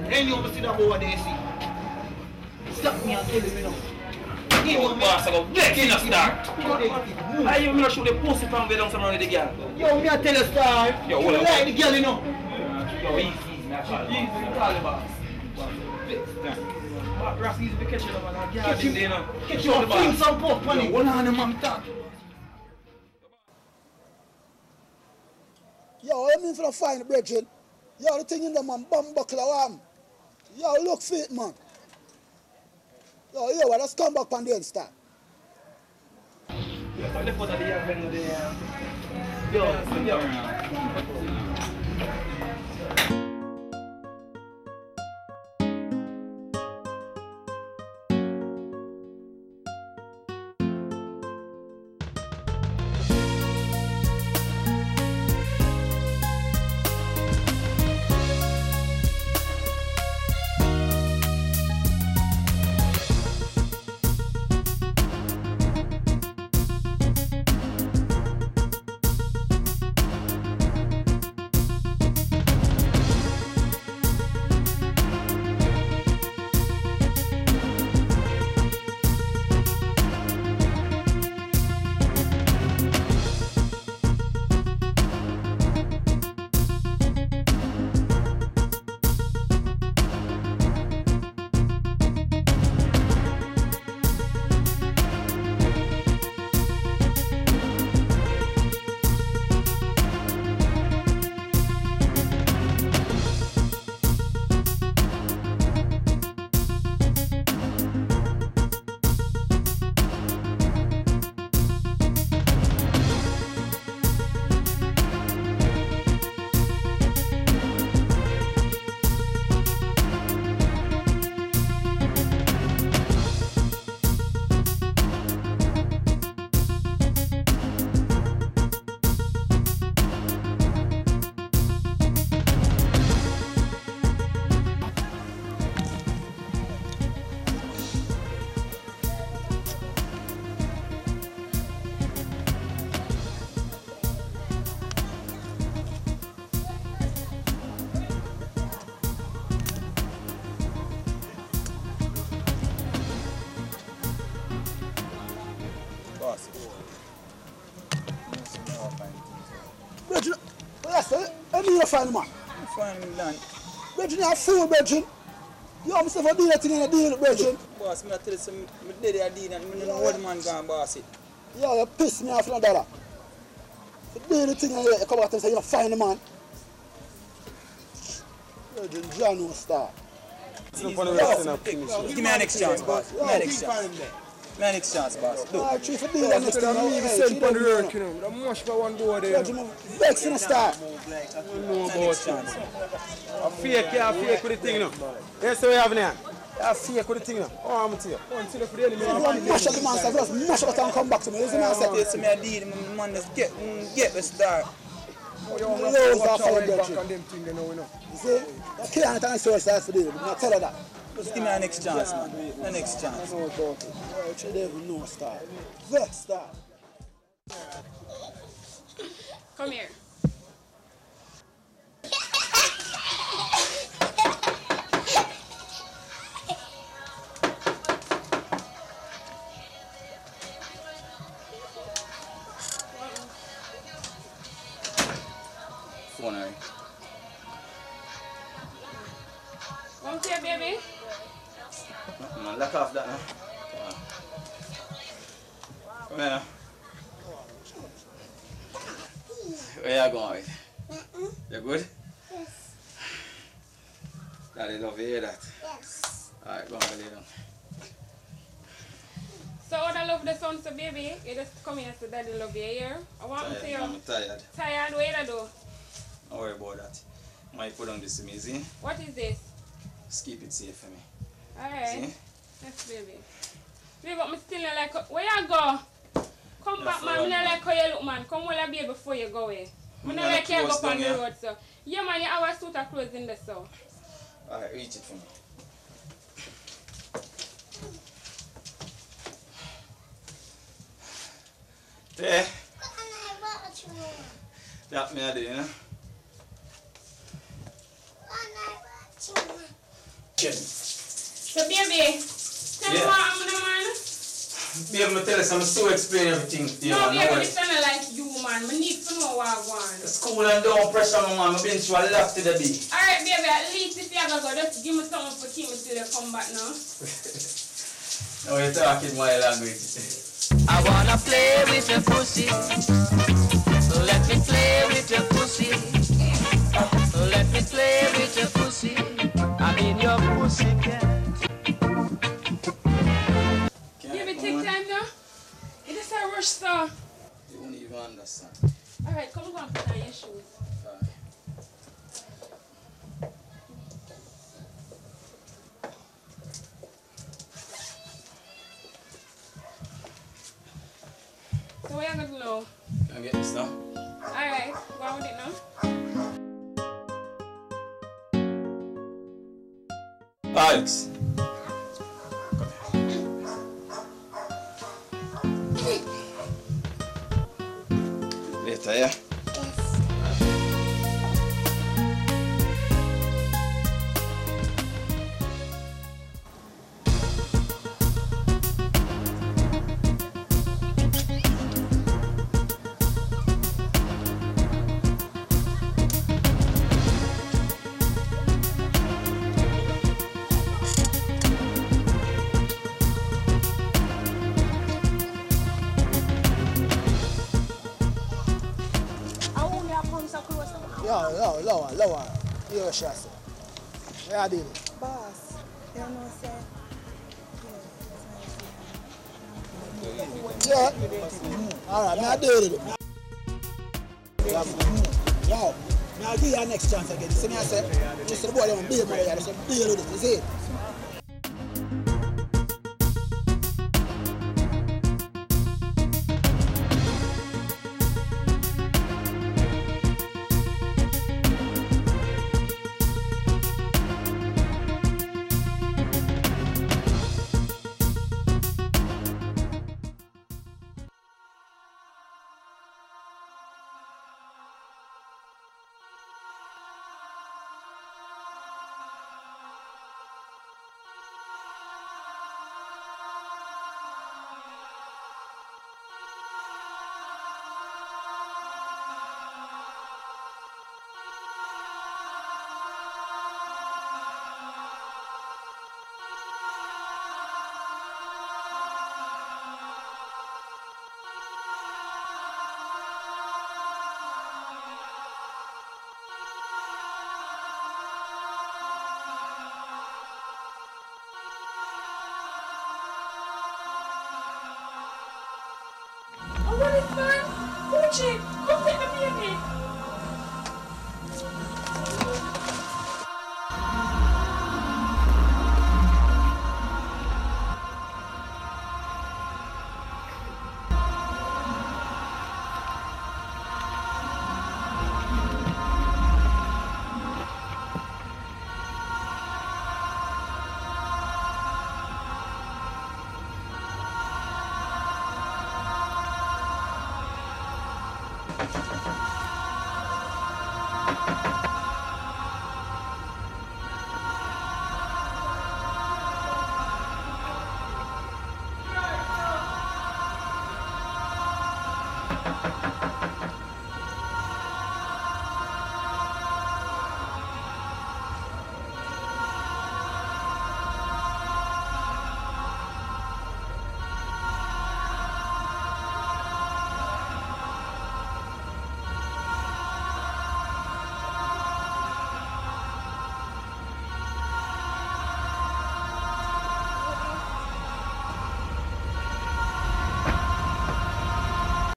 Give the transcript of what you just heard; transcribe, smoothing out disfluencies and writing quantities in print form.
Then you see that over there, see. Stop me and tell me now. Yo, boss, I go vex in a star. I you not shoot the pussy from way down somewhere with the girl. Yo, me a tell a star. Yo, you like the girl, you know. Yo, easy, call the boss. Ross easy to catch you, man. Catch you, fling some pop on it. Hold on, man, talk. Yo, I mean for the fine brethren. Yo, the thing in the man, bum buckle warm. Yo, look fit, man. Yo, let's come back on the end start. Brethren, yes, I mean you find man. You find him done. Brethren, you fool, brethren. You have myself a deal that thing in a deal, brethren. Boss, I tell you some, I did a deal and I know what man gone boss it. Yo, you piss me off in a dollar. The deal thing you come out and say you find the man. Brethren, John no star. Give me an next chance, boss. Give me an next chance. Give me an next chance, boss. Look. Alright, for deal the next thing. Send for the work, you know. The much for one board there. Brethren, vex in a star. Next chance. A fake with the thing, you know. That's what we have now. A fake with the thing, you know. Oh, I'm to you. Until the enemy. You mash up the man, so just mash up and come back to me. Isn't it? I say I deal, man, just get the star. Loads of fire, brethren. You see, you can't answer us for deal. I tell her that. Just give me a next chance, man. The next chance. Alright, you don't even know star. Vex star. Come here. Phone her. Come here, baby. Man, lock off that now. Come here now. Where you going with? You good? Yes. Daddy love you hear that? Yes. Alright, go on, lay down. So I love the son, so baby, you just come here so daddy love you here. I want to see you. I'm tired. Tired? What you do? Don't worry about that. Might put on this to me, see? What is this? Just keep it safe for me. Alright. See? Yes, baby. Baby, but me still not like... Where you go? Come back, man. Me not like how you look, man. Come hold a baby before you go away. Me not like you go up on the road, so. Yeah, man, you have a suit of clothes in the so. Alright, reach it for me. There. That me I do, you know? So baby, tell me what I'm gonna man. Baby, I'm tell you, I'm so explain everything to you. No, baby, this not like you, man. I need to know what I want. It's cool and don't pressure my man. I've been through a lot to the bee. Alright, baby, at least if you ever go, just give me something for Kim till you come back now. Now you're talking my language. I wanna play with your pussy. Let me play with your pussy. Let me play with your pussy. I'm in your pussy cat. Baby, take time now. It is a rush, sir. You won't even understand. Alright, come on, put on your shoes. So what you gonna do now? Can I get this now? Alright, go on with it now. Alex. Later, yeah? Lower. Here what she say. Where I did it? Boss, you know, say. Yeah. Alright, now I did it. Yo, now I'll give you a next chance again. You see me, I said, you see the boy, they want to be a mother, they say, deal with it, you see it? What is that? Gucci, come take the baby.